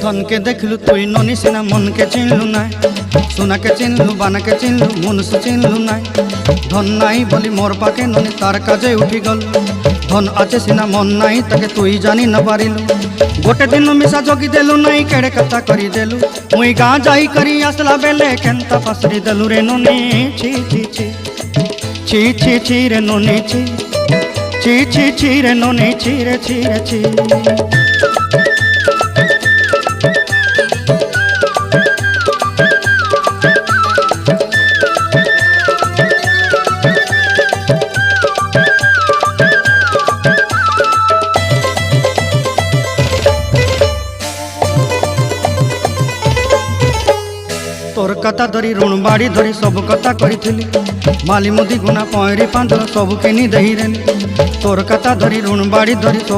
धन के देखलु तुई ननी सिना मन के चिन्हलु ना सोना के चिन्हलु बाना के चिन्हलु मनुष्य चिन्हलु ना धन नाई बोली मोर पाके ननी तार काजे उठी गल धन आचे सिना मन नाई ताके तुई जानी न पारिलु गोटे दिन मिसा जगी देलु नाई केड़े कथा करी देलु मुई गाँ जाई करी आसला बेले केंता पासरी देलु रे ननी छी छी छी छी छी छी रे ननी छी छी छी छी रे ननी छी रे छी रे छी तोर कथा धरी ऋण बाड़ी धरी सब कथा करी माली मुदी गुना पहरी पांदर सब किनी दही तोर कथा धरी ऋण बाड़ी धरी सब